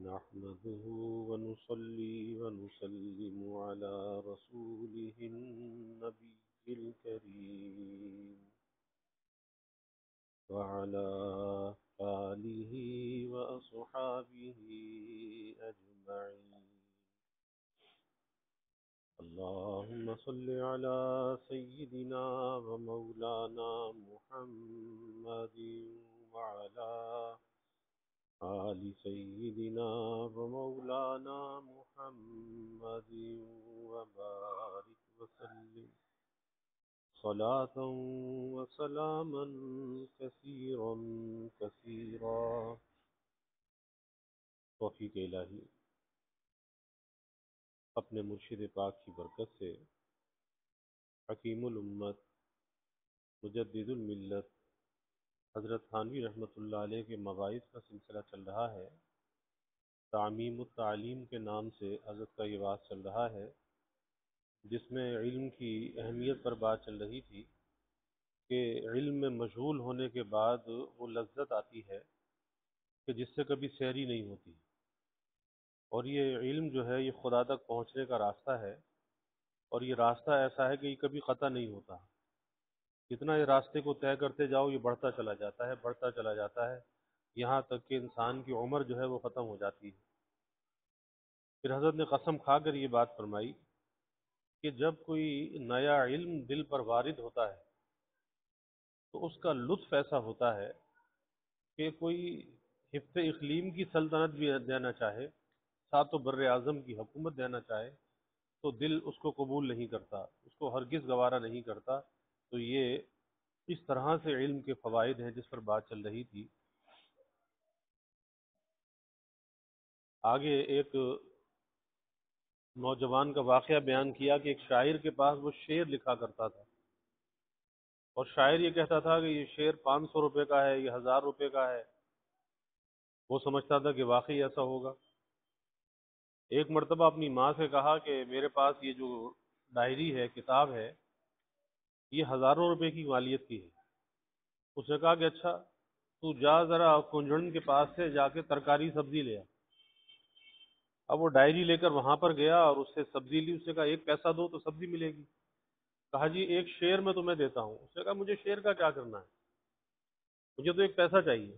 نحمده ونصلي ونسلم على رسوله النبي الكريم وعلى آله وأصحابه أجمعين. اللهم صل على سيدنا ومولانا محمد وعلى آل سيدنا ومولانا محمد وبارك وسلم صلاة وسلاما كثيرا كثيرا. توفیق الہی اپنے مرشد پاک کی برکت سے حکیم الامت مجدد الملت حضرت تھانوی رحمۃ اللہ علیہ کے مواعظ کا سلسلہ چل رہا ہے. تعمیم التعلیم کے نام سے حضرت کا یہ واعظ چل رہا ہے، جس میں علم کی اہمیت پر بات چل رہی تھی کہ علم میں مشغول ہونے کے بعد وہ لذت آتی ہے کہ جس سے کبھی سیری نہیں ہوتی، اور یہ علم جو ہے یہ خدا تک پہنچنے کا راستہ ہے، اور یہ راستہ ایسا ہے کہ یہ کبھی قطع نہیں ہوتا. جتنا یہ راستے کو طے کرتے جاؤ یہ بڑھتا چلا جاتا ہے، بڑھتا چلا جاتا ہے، یہاں تک کہ انسان کی عمر جو ہے وہ ختم ہو جاتی ہے. پھر حضرت نے قسم کھا کر یہ بات فرمائی کہ جب کوئی نیا علم دل پر وارد ہوتا ہے تو اس کا لطف ایسا ہوتا ہے کہ کوئی حفظ اقلیم کی سلطنت بھی دینا چاہے، سات و بر اعظم کی حکومت دینا چاہے، تو دل اس کو قبول نہیں کرتا، اس کو ہرگز گوارا نہیں کرتا. تو یہ اس طرح سے علم کے فوائد ہیں جس پر بات چل رہی تھی. آگے ایک نوجوان کا واقعہ بیان کیا کہ ایک شاعر کے پاس وہ شعر لکھا کرتا تھا، اور شاعر یہ کہتا تھا کہ یہ شعر 500 روپے کا ہے، یہ 1000 روپے کا ہے. وہ سمجھتا تھا کہ واقعی ایسا ہوگا. ایک مرتبہ اپنی ماں سے کہا کہ میرے پاس یہ جو ڈائری ہے، کتاب ہے، یہ 1000 روپے کی مالیت کی ہے. اس نے کہا کہ اچھا تو جا ذرا کنجڑن کے پاس سے جا کے ترکاری سبزی لے آ. اب وہ ڈائری لے کر وہاں پر گیا اور اس سے سبزی لی. اس نے کہا 1 پیسہ دو تو سبزی ملے گی. کہا جی 1 شعر میں تمہیں دیتا ہوں. اس نے کہا مجھے شعر کا کیا کرنا ہے، مجھے تو 1 پیسہ چاہیے.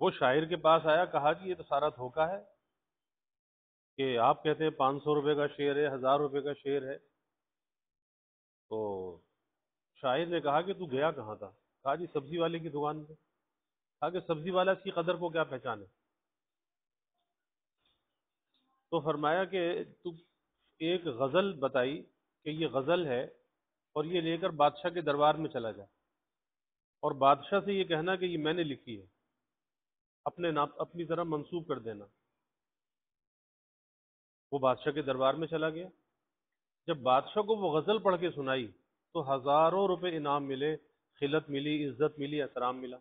وہ شاعر کے پاس آیا، کہا جی یہ تو سارا دھوکہ ہے کہ آپ کہتے ہیں 500 روپے کا شعر ہے، 1000 روپے کا شعر ہے. تو شاعر نے کہا کہ تو گیا کہاں تھا؟ کہا جی سبزی والے کی دکان پہ. کہا کہ سبزی والا اس کی قدر کو کیا پہچانے؟ تو فرمایا کہ تو ایک غزل بتائی کہ یہ غزل ہے، اور یہ لے کر بادشاہ کے دربار میں چلا جا، اور بادشاہ سے یہ کہنا کہ یہ میں نے لکھی ہے، اپنے نام اپنی طرح منسوب کر دینا. وہ بادشاہ کے دربار میں چلا گیا. جب بادشاہ کو وہ غزل پڑھ کے سنائی تو 1000 روپے انعام ملے، خلت ملی، عزت ملی، احترام ملا.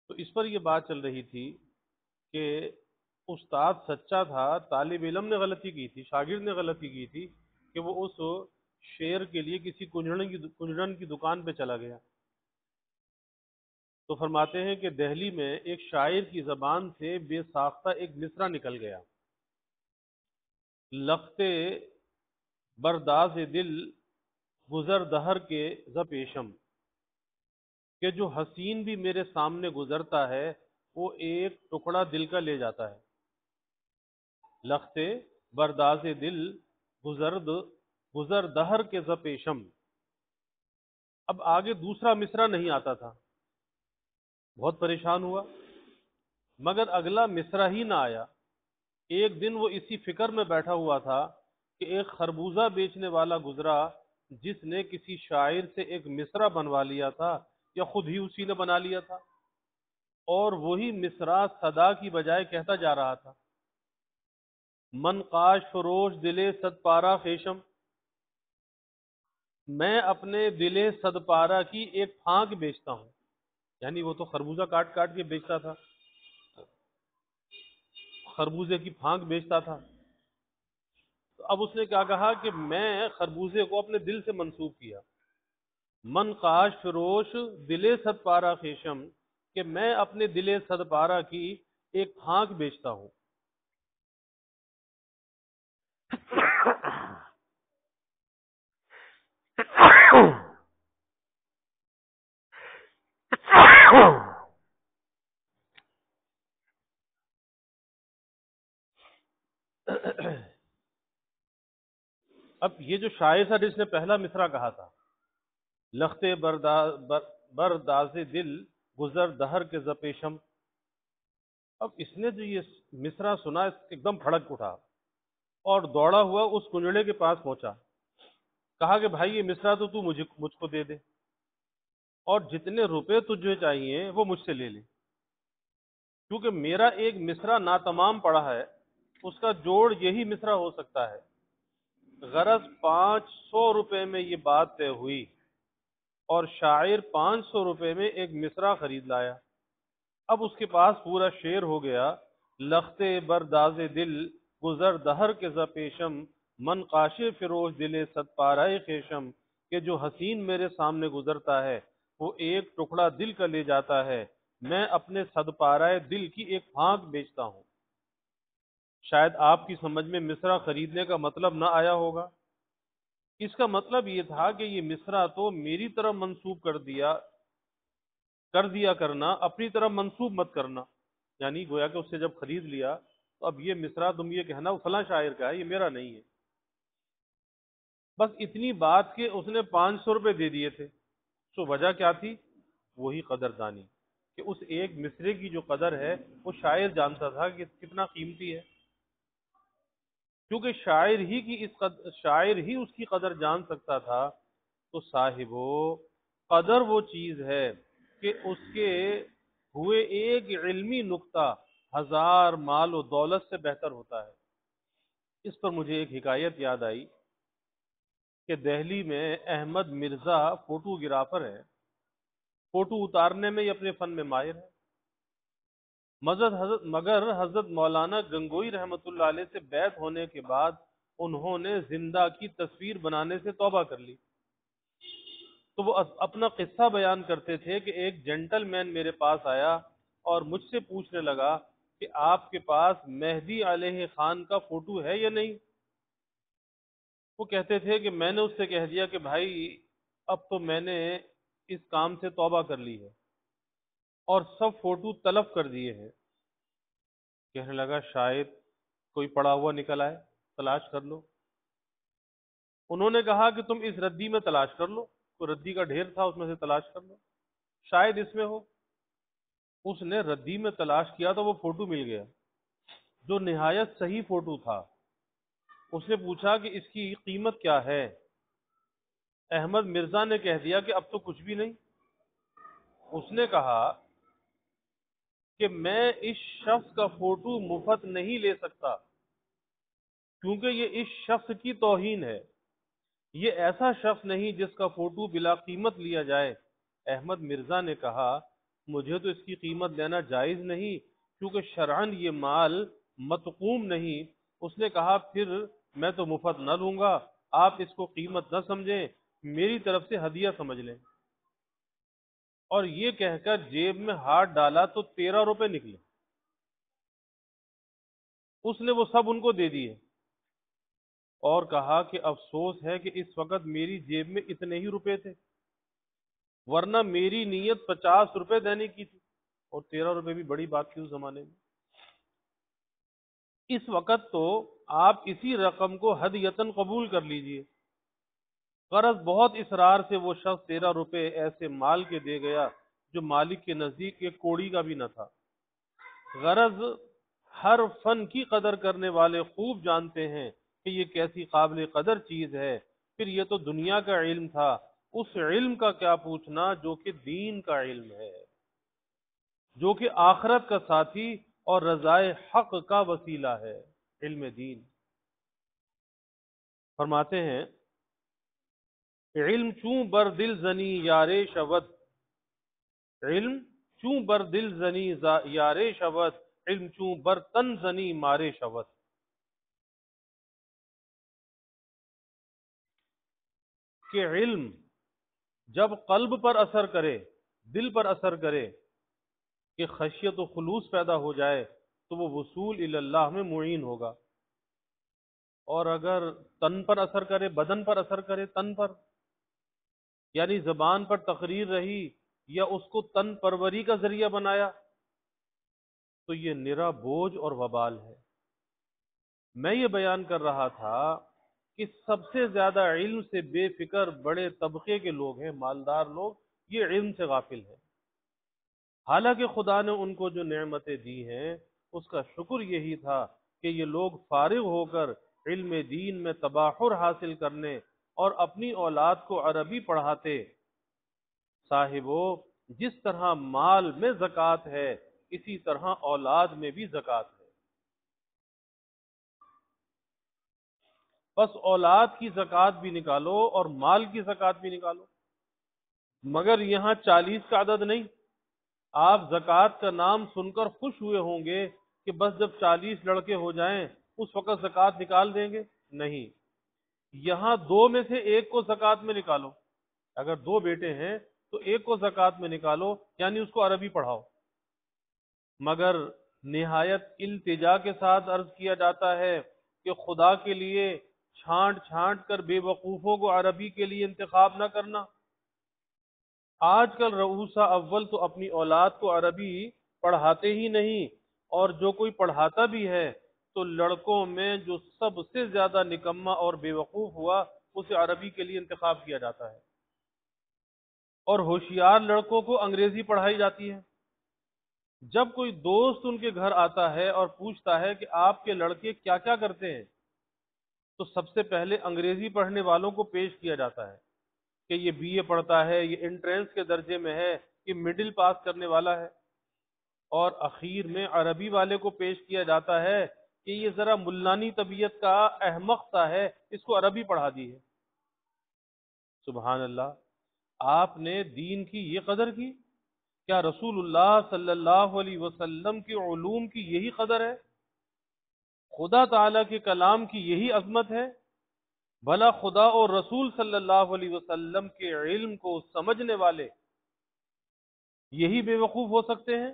تو اس پر یہ بات چل رہی تھی کہ استاد سچا تھا، طالب علم نے غلطی کی تھی، شاگرد نے غلطی کی تھی کہ وہ اس شعر کے لیے کسی کنجڑن کی دکان پہ چلا گیا. تو فرماتے ہیں کہ دہلی میں ایک شاعر کی زبان سے بے ساختہ ایک مصرع نکل گیا: لخت برداز دل گزر دہر کے ز پیشم، کہ جو حسین بھی میرے سامنے گزرتا ہے وہ ایک ٹکڑا دل کا لے جاتا ہے. لخت برداز دل گزر دہر کے ز پیشم. اب آگے دوسرا مصرع نہیں آتا تھا، بہت پریشان ہوا، مگر اگلا مصرع ہی نہ آیا. ایک دن وہ اسی فکر میں بیٹھا ہوا تھا کہ ایک خربوزہ بیچنے والا گزرا جس نے کسی شاعر سے ایک مصرع بنوا لیا تھا، یا خود ہی اسی نے بنا لیا تھا، اور وہی مصرع صدا کی بجائے کہتا جا رہا تھا: من قاش فروش دلے صد پارہ خیشم. میں اپنے دلے صد پارہ کی ایک پھانک بیچتا ہوں. یعنی وہ تو خربوزہ کاٹ کاٹ کے بیچتا تھا، خربوزے کی پھانک بیچتا تھا. تو اب اس نے کیا کہا کہ میں خربوزے کو اپنے دل سے منسوب کیا. من قاش فروش دلے صد پارہ خیشم، کہ میں اپنے دلے صد پارہ کی ایک پھانک بیچتا ہوں۔ اب یہ جو شاعر تھا جس نے پہلا مصرع کہا تھا، لخت برداز دل گزر دہر کے زپیشم، اب اس نے جو یہ مصرع سنا ایک دم پھڑک اٹھا اور دوڑا ہوا اس کنجڑے کے پاس پہنچا، کہا کہ بھائی یہ مصرع تو مجھ کو دے دے، اور جتنے روپے تجھے چاہیے وہ مجھ سے لے لے، کیونکہ میرا ایک مصرع ناتمام پڑا ہے، اس کا جوڑ یہی مصرع ہو سکتا ہے۔ غرض 500 روپے میں یہ بات طے ہوئی اور شاعر 500 روپے میں ایک مصرع خرید لایا۔ اب اس کے پاس پورا شعر ہو گیا، لخت برداز دل گزر دہر کے زپیشم، من قاشر فروش دل صد پارائے خیشم، کہ جو حسین میرے سامنے گزرتا ہے وہ ایک ٹکڑا دل کا لے جاتا ہے، میں اپنے صد پارائے دل کی ایک پھانک بیچتا ہوں۔ شاید آپ کی سمجھ میں مصرع خریدنے کا مطلب نہ آیا ہوگا۔ اس کا مطلب یہ تھا کہ یہ مصرع تو میری طرف منسوب کر دیا کرنا، اپنی طرف منسوب مت کرنا، یعنی گویا کہ اس سے جب خرید لیا تو اب یہ مصرع تم یہ کہنا وہ فلاں شاعر کا ہے، یہ میرا نہیں ہے۔ بس اتنی بات کہ اس نے 500 روپے دے دیے تھے، تو وجہ کیا تھی؟ وہی قدردانی، کہ اس ایک مصرے کی جو قدر ہے وہ شاعر جانتا تھا کہ کتنا قیمتی ہے، کیونکہ شاعر ہی اس کی قدر جان سکتا تھا۔ تو صاحبو، قدر وہ چیز ہے کہ اس کے ہوئے ایک علمی نقطہ 1000 مال و دولت سے بہتر ہوتا ہے۔ اس پر مجھے ایک حکایت یاد آئی کہ دہلی میں احمد مرزا فوٹوگرافر ہے، فوٹو اتارنے میں یہ اپنے فن میں ماہر ہے، مگر حضرت مولانا گنگوئی رحمۃ اللہ علیہ سے بیعت ہونے کے بعد انہوں نے زندہ کی تصویر بنانے سے توبہ کر لی۔ تو وہ اپنا قصہ بیان کرتے تھے کہ ایک جینٹل مین میرے پاس آیا اور مجھ سے پوچھنے لگا کہ آپ کے پاس مہدی علیہ خان کا فوٹو ہے یا نہیں؟ وہ کہتے تھے کہ میں نے اس سے کہہ دیا کہ بھائی اب تو میں نے اس کام سے توبہ کر لی ہے اور سب فوٹو تلف کر دیے ہیں۔ کہنے لگا شاید کوئی پڑا ہوا نکل آئے، تلاش کر لو۔ انہوں نے کہا کہ تم اس ردی میں تلاش کر لو، کوئی ردی کا ڈھیر تھا اس میں سے تلاش کر لو، شاید اس میں ہو۔ اس نے ردی میں تلاش کیا تو وہ فوٹو مل گیا جو نہایت صحیح فوٹو تھا۔ اس نے پوچھا کہ اس کی قیمت کیا ہے؟ احمد مرزا نے کہہ دیا کہ اب تو کچھ بھی نہیں۔ اس نے کہا کہ میں اس شخص کا فوٹو مفت نہیں لے سکتا کیونکہ یہ اس شخص کی توہین ہے، یہ ایسا شخص نہیں جس کا فوٹو بلا قیمت لیا جائے۔ احمد مرزا نے کہا مجھے تو اس کی قیمت لینا جائز نہیں کیونکہ شرعاً یہ مال مطقوم نہیں۔ اس نے کہا پھر میں تو مفت نہ لوں گا، آپ اس کو قیمت نہ سمجھیں، میری طرف سے ہدیہ سمجھ لیں۔ اور یہ کہہ کر جیب میں ہاتھ ڈالا تو 13 روپے نکلے۔ اس نے وہ سب ان کو دے دیے اور کہا کہ افسوس ہے کہ اس وقت میری جیب میں اتنے ہی روپے تھے، ورنہ میری نیت 50 روپے دینے کی تھی، اور 13 روپے بھی بڑی بات تھی اس زمانے میں۔ اس وقت تو آپ اسی رقم کو ہدیتاً قبول کر لیجئے۔ غرض بہت اصرار سے وہ شخص 13 روپے ایسے مال کے دے گیا جو مالک کے نزدیک ایک کوڑی کا بھی نہ تھا۔ غرض ہر فن کی قدر کرنے والے خوب جانتے ہیں کہ یہ کیسی قابل قدر چیز ہے۔ پھر یہ تو دنیا کا علم تھا، اس علم کا کیا پوچھنا جو کہ دین کا علم ہے، جو کہ آخرت کا ساتھی اور رضائے حق کا وسیلہ ہے، علم دین۔ فرماتے ہیں علم چوں بر دل زنی یارے شود، علم چوں بر دل زنی یارے شود، علم چوں بر تن زنی مارے شود۔ کہ علم جب قلب پر اثر کرے، دل پر اثر کرے، کہ خشیت و خلوص پیدا ہو جائے تو وہ وصول الی اللہ میں معین ہوگا. اور اگر تن پر اثر کرے، بدن پر اثر کرے، تن پر، یعنی زبان پر تقریر رہی یا اس کو تن پروری کا ذریعہ بنایا، تو یہ نرا بوجھ اور وبال ہے. میں یہ بیان کر رہا تھا کہ سب سے زیادہ علم سے بے فکر بڑے طبقے کے لوگ ہیں، مالدار لوگ، یہ علم سے غافل ہیں. حالانکہ خدا نے ان کو جو نعمتیں دی ہیں اس کا شکر یہی تھا کہ یہ لوگ فارغ ہو کر علم دین میں تباحر حاصل کرنے اور اپنی اولاد کو عربی پڑھاتے. صاحبو، جس طرح مال میں زکوٰۃ ہے اسی طرح اولاد میں بھی زکوٰۃ ہے. بس اولاد کی زکوٰۃ بھی نکالو اور مال کی زکوٰۃ بھی نکالو، مگر یہاں 40 کا عدد نہیں. آپ زکوٰۃ کا نام سن کر خوش ہوئے ہوں گے کہ بس جب 40 لڑکے ہو جائیں اس وقت زکوٰۃ نکال دیں گے. نہیں، یہاں 2 میں سے ایک کو زکوٰۃ میں نکالو. اگر 2 بیٹے ہیں تو ایک کو زکوٰۃ میں نکالو، یعنی اس کو عربی پڑھاؤ. مگر نہایت التجا کے ساتھ عرض کیا جاتا ہے کہ خدا کے لیے چھانٹ چھانٹ کر بے وقوفوں کو عربی کے لیے انتخاب نہ کرنا. آج کل رؤوسہ اول تو اپنی اولاد کو عربی پڑھاتے ہی نہیں، اور جو کوئی پڑھاتا بھی ہے تو لڑکوں میں جو سب سے زیادہ نکما اور بے وقوف ہوا اسے عربی کے لیے انتخاب کیا جاتا ہے، اور ہوشیار لڑکوں کو انگریزی پڑھائی جاتی ہے. جب کوئی دوست ان کے گھر آتا ہے اور پوچھتا ہے کہ آپ کے لڑکے کیا کیا کرتے ہیں، تو سب سے پہلے انگریزی پڑھنے والوں کو پیش کیا جاتا ہے کہ یہ بی اے پڑھتا ہے، یہ انٹرنس کے درجے میں ہے، یہ مڈل پاس کرنے والا ہے. اور اخیر میں عربی والے کو پیش کیا جاتا ہے کہ یہ ذرا ملانی طبیعت کا احمق سا ہے، اس کو عربی پڑھا دی ہے. سبحان اللہ، آپ نے دین کی یہ قدر کی؟ کیا رسول اللہ صلی اللہ علیہ وسلم کی علوم کی یہی قدر ہے؟ خدا تعالیٰ کے کلام کی یہی عظمت ہے؟ بھلا خدا اور رسول صلی اللہ علیہ وسلم کے علم کو سمجھنے والے یہی بے وقوف ہو سکتے ہیں؟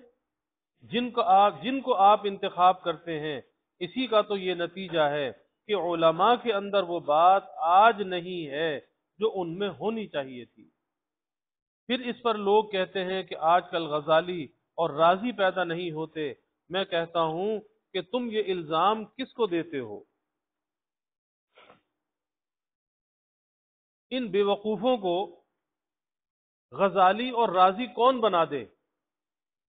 جن کو آپ انتخاب کرتے ہیں، اسی کا تو یہ نتیجہ ہے کہ علماء کے اندر وہ بات آج نہیں ہے جو ان میں ہونی چاہیے تھی. پھر اس پر لوگ کہتے ہیں کہ آج کل غزالی اور رازی پیدا نہیں ہوتے. میں کہتا ہوں کہ تم یہ الزام کس کو دیتے ہو؟ ان بے وقوفوں کو غزالی اور رازی کون بنا دے؟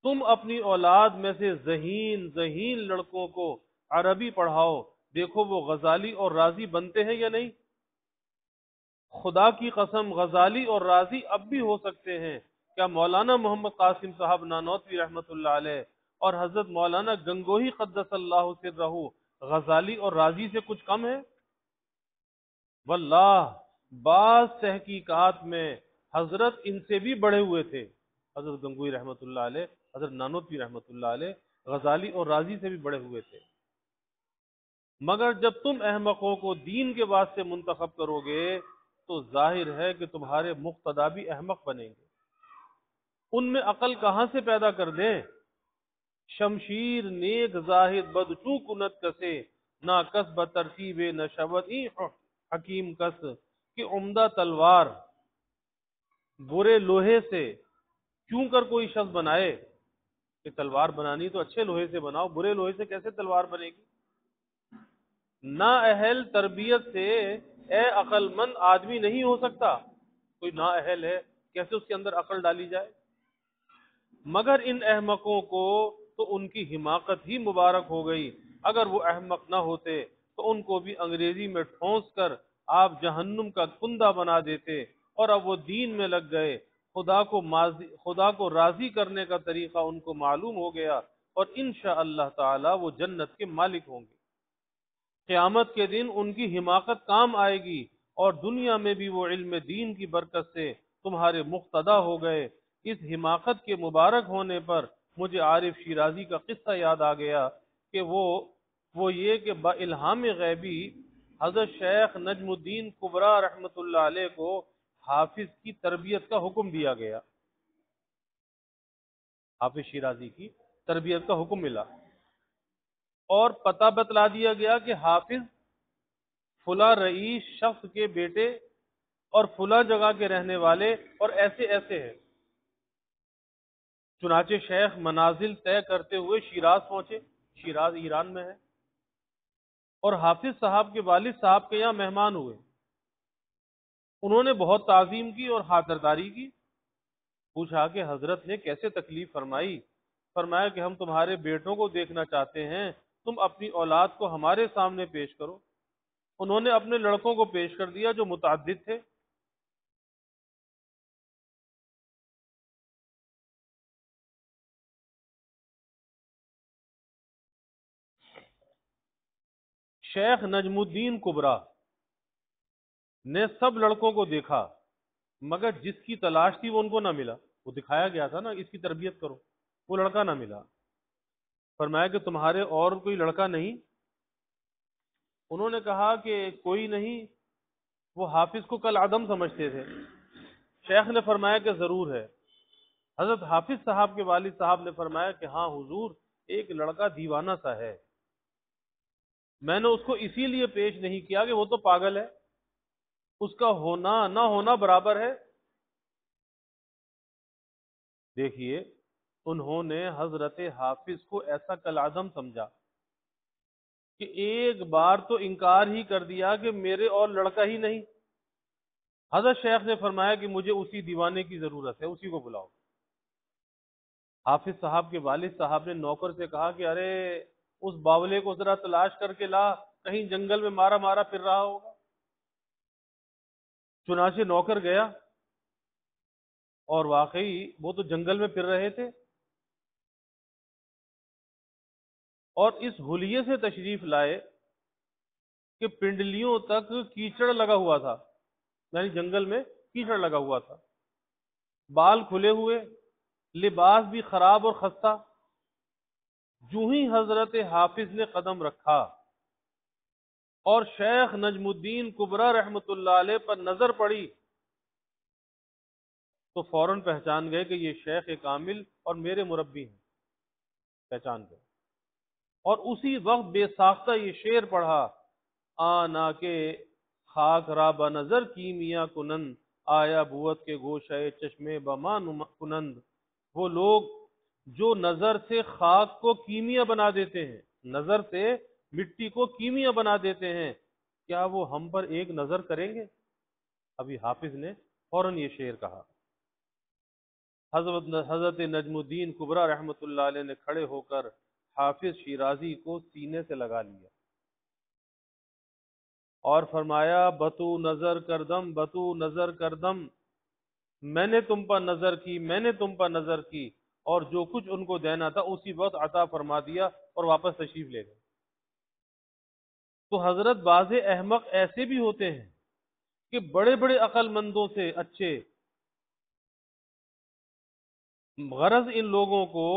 تم اپنی اولاد میں سے ذہین لڑکوں کو عربی پڑھاؤ، دیکھو وہ غزالی اور رازی بنتے ہیں یا نہیں. خدا کی قسم، غزالی اور رازی اب بھی ہو سکتے ہیں. کیا مولانا محمد قاسم صاحب نانوتوی رحمۃ اللہ علیہ اور حضرت مولانا گنگوہی قدس اللہ سرہ غزالی اور رازی سے کچھ کم ہے؟ واللہ بعض تحقیقات میں حضرت ان سے بھی بڑھے ہوئے تھے. حضرت گنگوہی رحمۃ اللہ علیہ، حضرت نانوتوی رحمۃ اللہ علیہ غزالی اور رازی سے بھی بڑھے ہوئے تھے. مگر جب تم احمقوں کو دین کے واسطے منتخب کرو گے تو ظاہر ہے کہ تمہارے مقتدا بھی احمق بنیں گے. ان میں عقل کہاں سے پیدا کر دیں؟ شمشیر نیک زاہد بدچو کنت کسے، نہ کس بترتیب نشوت حکیم کس. کہ عمدہ تلوار برے لوہے سے کیوں کر کوئی شخص بنائے؟ کہ تلوار بنانی تو اچھے لوہے سے بناؤ، برے لوہے سے کیسے تلوار بنے گی؟ نا اہل تربیت سے اے عقل مند آدمی نہیں ہو سکتا. کوئی نا اہل ہے، کیسے اس کے اندر عقل ڈالی جائے؟ مگر ان احمقوں کو تو ان کی حماقت ہی مبارک ہو گئی. اگر وہ احمق نہ ہوتے تو ان کو بھی انگریزی میں ٹھونس کر آپ جہنم کا کندہ بنا دیتے، اور اب وہ دین میں لگ گئے. خدا کو راضی کرنے کا طریقہ ان کو معلوم ہو گیا، اور انشاءاللہ تعالی وہ جنت کے مالک ہوں گے. قیامت کے دن ان کی حماقت کام آئے گی، اور دنیا میں بھی وہ علم دین کی برکت سے تمہارے مقتدا ہو گئے. اس حماقت کے مبارک ہونے پر مجھے عارف شیرازی کا قصہ یاد آ گیا کہ وہ یہ کہ با الہام غیبی حضرت شیخ نجم الدین کبریٰ رحمۃ اللہ علیہ کو حافظ کی تربیت کا حکم دیا گیا. حافظ شیرازی کی تربیت کا حکم ملا. اور پتہ بتلا دیا گیا کہ حافظ فلاں رئیس شخص کے بیٹے اور فلاں جگہ کے رہنے والے اور ایسے ایسے ہیں۔ چنانچہ شیخ منازل طے کرتے ہوئے شیراز پہنچے، شیراز ایران میں ہے، اور حافظ صاحب کے والد صاحب کے یہاں مہمان ہوئے۔ انہوں نے بہت تعظیم کی اور خاطرداری کی۔ پوچھا کہ حضرت نے کیسے تکلیف فرمائی؟ فرمایا کہ ہم تمہارے بیٹوں کو دیکھنا چاہتے ہیں، تم اپنی اولاد کو ہمارے سامنے پیش کرو۔ انہوں نے اپنے لڑکوں کو پیش کر دیا جو متعدد تھے۔ شیخ نجم الدین کبریٰ نے سب لڑکوں کو دیکھا، مگر جس کی تلاش تھی وہ ان کو نہ ملا۔ وہ دکھایا گیا تھا نا اس کی تربیت کرو، وہ لڑکا نہ ملا۔ فرمایا کہ تمہارے اور کوئی لڑکا نہیں؟ انہوں نے کہا کہ کوئی نہیں، وہ حافظ کو کل عدم سمجھتے تھے۔ شیخ نے فرمایا کہ ضرور ہے۔ حضرت حافظ صاحب کے والد صاحب نے فرمایا کہ ہاں حضور، ایک لڑکا دیوانہ سا ہے، میں نے اس کو اسی لیے پیش نہیں کیا کہ وہ تو پاگل ہے، اس کا ہونا نہ ہونا برابر ہے۔ دیکھیے، انہوں نے حضرت حافظ کو ایسا کالعدم سمجھا کہ ایک بار تو انکار ہی کر دیا کہ میرے اور لڑکا ہی نہیں۔ حضرت شیخ نے فرمایا کہ مجھے اسی دیوانے کی ضرورت ہے، اسی کو بلاؤ۔ حافظ صاحب کے والد صاحب نے نوکر سے کہا کہ ارے اس باولے کو ذرا تلاش کر کے لا، کہیں جنگل میں مارا مارا پھر رہا ہوگا۔ چنانچہ نوکر گیا، اور واقعی وہ تو جنگل میں پھر رہے تھے، اور اس حلیے سے تشریف لائے کہ پنڈلیوں تک کیچڑ لگا ہوا تھا، یعنی جنگل میں کیچڑ لگا ہوا تھا، بال کھلے ہوئے، لباس بھی خراب اور خستہ۔ جو ہی حضرت حافظ نے قدم رکھا اور شیخ نجم الدین کبریٰ رحمۃ اللہ علیہ پر نظر پڑی تو فوراً پہچان گئے کہ یہ شیخ کامل اور میرے مربی ہیں، پہچان گئے، اور اسی وقت بے ساختہ یہ شعر پڑھا: آنا کے خاک را بنظر کیمیا کنند، آیا بوت کے گوشہ چشمے بما کنند۔ وہ لوگ جو نظر سے خاک کو کیمیا بنا دیتے ہیں، نظر سے مٹی کو کیمیا بنا دیتے ہیں، کیا وہ ہم پر ایک نظر کریں گے؟ ابھی حافظ نے فوراً یہ شعر کہا۔ حضرت نجم الدین کبریٰ رحمۃ اللہ علیہ نے کھڑے ہو کر حافظ شیرازی کو سینے سے لگا لیا اور فرمایا: بتو نظر کردم، بتو نظر کردم، میں نے تم پر نظر کی، میں نے تم پر نظر کی، اور جو کچھ ان کو دینا تھا اسی وقت عطا فرما دیا اور واپس تشریف لے گئے۔ تو حضرت بعض احمق ایسے بھی ہوتے ہیں کہ بڑے بڑے عقل مندوں سے اچھے، غرض ان لوگوں کو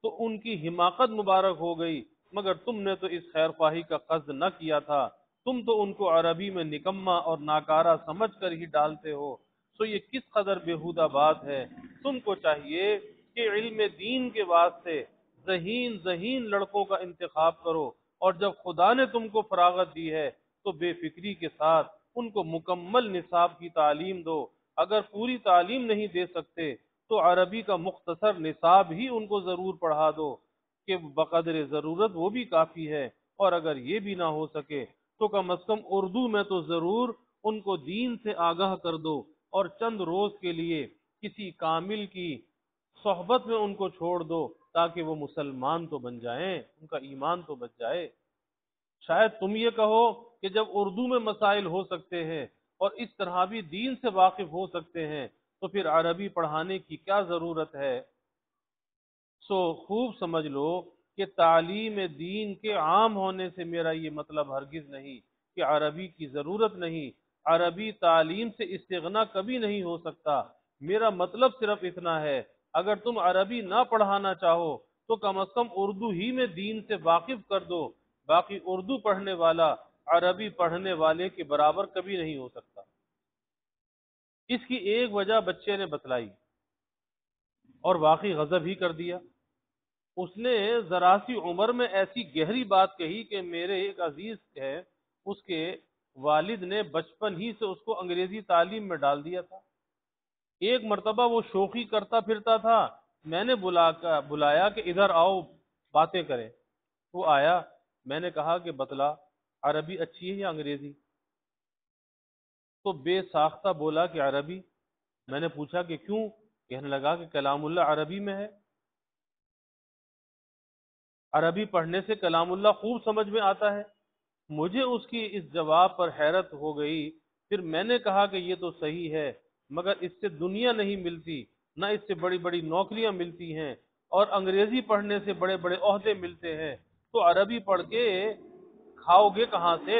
تو ان کی حماقت مبارک ہو گئی، مگر تم نے تو اس خیر خواہی کا قصد نہ کیا تھا، تم تو ان کو عربی میں نکما اور ناکارہ سمجھ کر ہی ڈالتے ہو۔ سو یہ کس قدر بیہودہ بات ہے۔ تم کو چاہیے کہ علم دین کے واسطے ذہین ذہین لڑکوں کا انتخاب کرو، اور جب خدا نے تم کو فراغت دی ہے تو بے فکری کے ساتھ ان کو مکمل نصاب کی تعلیم دو۔ اگر پوری تعلیم نہیں دے سکتے تو عربی کا مختصر نصاب ہی ان کو ضرور پڑھا دو کہ بقدر ضرورت وہ بھی کافی ہے، اور اگر یہ بھی نہ ہو سکے تو کم از کم اردو میں تو ضرور ان کو دین سے آگاہ کر دو، اور چند روز کے لیے کسی کامل کی صحبت میں ان کو چھوڑ دو تاکہ وہ مسلمان تو بن جائیں، ان کا ایمان تو بچ جائے۔ شاید تم یہ کہو کہ جب اردو میں مسائل ہو سکتے ہیں اور اس طرح بھی دین سے واقف ہو سکتے ہیں تو پھر عربی پڑھانے کی کیا ضرورت ہے؟ سو خوب سمجھ لو کہ تعلیم دین کے عام ہونے سے میرا یہ مطلب ہرگز نہیں کہ عربی کی ضرورت نہیں، عربی تعلیم سے استغنا کبھی نہیں ہو سکتا۔ میرا مطلب صرف اتنا ہے، اگر تم عربی نہ پڑھانا چاہو تو کم از کم اردو ہی میں دین سے واقف کر دو، باقی اردو پڑھنے والا عربی پڑھنے والے کے برابر کبھی نہیں ہو سکتا۔ اس کی ایک وجہ بچے نے بتلائی اور واقعی غضب ہی کر دیا۔ اس نے ذرا سی عمر میں ایسی گہری بات کہی کہ میرے ایک عزیز ہے، اس کے والد نے بچپن ہی سے اس کو انگریزی تعلیم میں ڈال دیا تھا۔ ایک مرتبہ وہ شوخی کرتا پھرتا تھا، میں نے بلایا کہ ادھر آؤ باتیں کریں۔ وہ آیا، میں نے کہا کہ بتلا عربی اچھی ہے یا انگریزی؟ تو بے ساختہ بولا کہ عربی۔ میں نے پوچھا کہ کیوں؟ کہنے لگا کہ کلام اللہ عربی میں ہے، عربی پڑھنے سے کلام اللہ خوب سمجھ میں آتا ہے۔ مجھے اس کی اس جواب پر حیرت ہو گئی۔ پھر میں نے کہا کہ یہ تو صحیح ہے، مگر اس سے دنیا نہیں ملتی، نہ اس سے بڑی بڑی نوکریاں ملتی ہیں، اور انگریزی پڑھنے سے بڑے بڑے عہدے ملتے ہیں، تو عربی پڑھ کے کھاؤ گے کہاں سے؟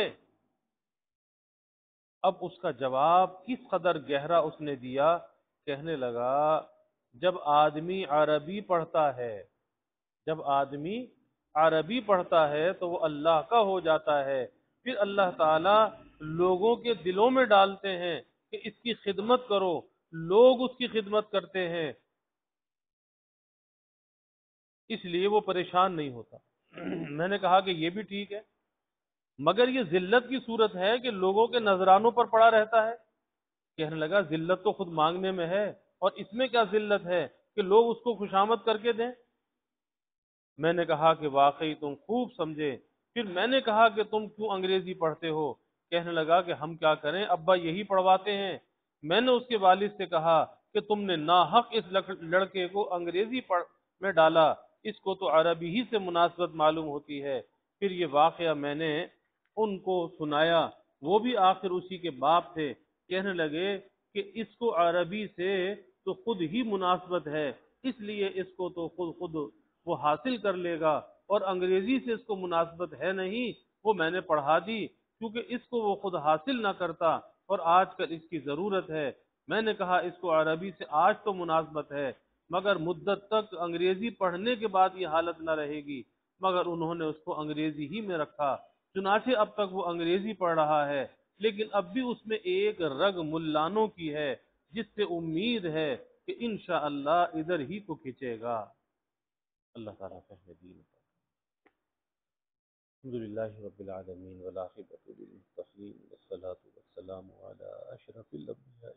اب اس کا جواب کس قدر گہرا اس نے دیا، کہنے لگا جب آدمی عربی پڑھتا ہے، جب آدمی عربی پڑھتا ہے تو وہ اللہ کا ہو جاتا ہے، پھر اللہ تعالی لوگوں کے دلوں میں ڈالتے ہیں کہ اس کی خدمت کرو، لوگ اس کی خدمت کرتے ہیں، اس لیے وہ پریشان نہیں ہوتا۔ میں نے کہا کہ یہ بھی ٹھیک ہے، مگر یہ ذلت کی صورت ہے کہ لوگوں کے نذرانوں پر پڑا رہتا ہے۔ کہنے لگا ذلت تو خود مانگنے میں ہے، اور اس میں کیا ذلت ہے کہ لوگ اس کو خوشامد کر کے دیں؟ میں نے کہا کہ واقعی تم خوب سمجھے۔ پھر میں نے کہا کہ تم کیوں انگریزی پڑھتے ہو؟ کہنے لگا کہ ہم کیا کریں، ابا یہی پڑھواتے ہیں۔ میں نے اس کے والد سے کہا کہ تم نے ناحق اس لڑکے کو انگریزی پڑھ میں ڈالا، اس کو تو عربی ہی سے مناسبت معلوم ہوتی ہے۔ پھر یہ واقعہ میں نے ان کو سنایا، وہ بھی آخر اسی کے باپ تھے۔ کہنے لگے کہ اس کو عربی سے تو خود ہی مناسبت ہے، اس لیے اس کو تو خود وہ حاصل کر لے گا، اور انگریزی سے اس کو مناسبت ہے نہیں، وہ میں نے پڑھا دی کیونکہ اس کو وہ خود حاصل نہ کرتا، اور آج کل اس کی ضرورت ہے۔ میں نے کہا اس کو عربی سے آج تو مناسبت ہے، مگر مدت تک انگریزی پڑھنے کے بعد یہ حالت نہ رہے گی، مگر انہوں نے اس کو انگریزی ہی میں رکھا، چنانچہ اب تک وہ انگریزی پڑھ رہا ہے، لیکن اب بھی اس میں ایک رگ ملانوں کی ہے، جس سے امید ہے کہ انشاءاللہ ادھر ہی کو کھینچے گا۔ اللہ تعالیٰ فہم دین۔ الحمد للہ رب العالمین والعاقبۃ للمتقین والصلاة والسلام علی اشرف الانبیاء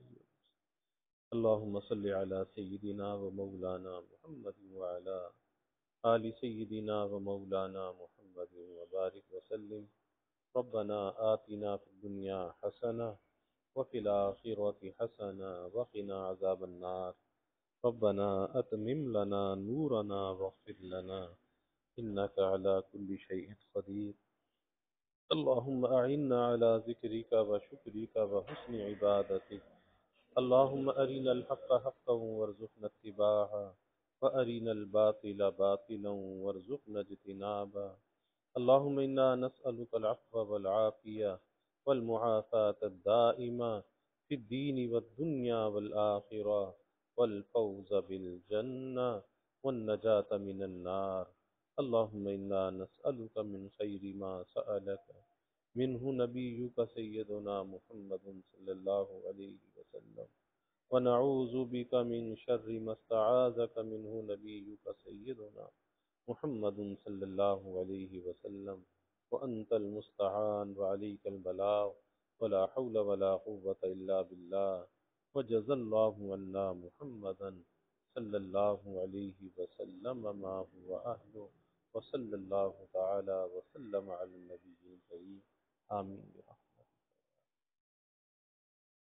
اللہم صل علی سیدنا و مولانا محمد وعلی آل سیدنا و مولانا محمد وبارک وسلم۔ ربنا آتنا فی الدنیا حسنہ وفی الآخرۃ حسنہ وقنا عذاب النار۔ ربنا اتمم لنا نورنا واغفر لنا إنك على كل شيء قدير۔ اللهم أعنا على ذكرك وشكرك وحسن عبادتك۔ اللهم أرنا الحق حقا وارزقنا اتباعه، وأرنا الباطل باطلا وارزقنا اجتنابه۔ اللهم إنا نسألك العفو والعافية والمعافاة الدائمة في الدين والدنيا والآخرة، والفوز بالجنة والنجاة من النار۔ اللهم إنا نسألك من خير ما سألك منه نبيك سيدنا محمد صلى الله عليه وسلم، ونعوذ بك من شر ما استعاذك منه نبيك سيدنا محمد صلى الله عليه وسلم، وأنت المستعان وعليك البلاغ، ولا حول ولا قوة إلا بالله، وجزى الله عنا محمدا صلى الله عليه وسلم ما هو أهله، وصلى الله تعالى وسلم على النبي الكريم، آمين۔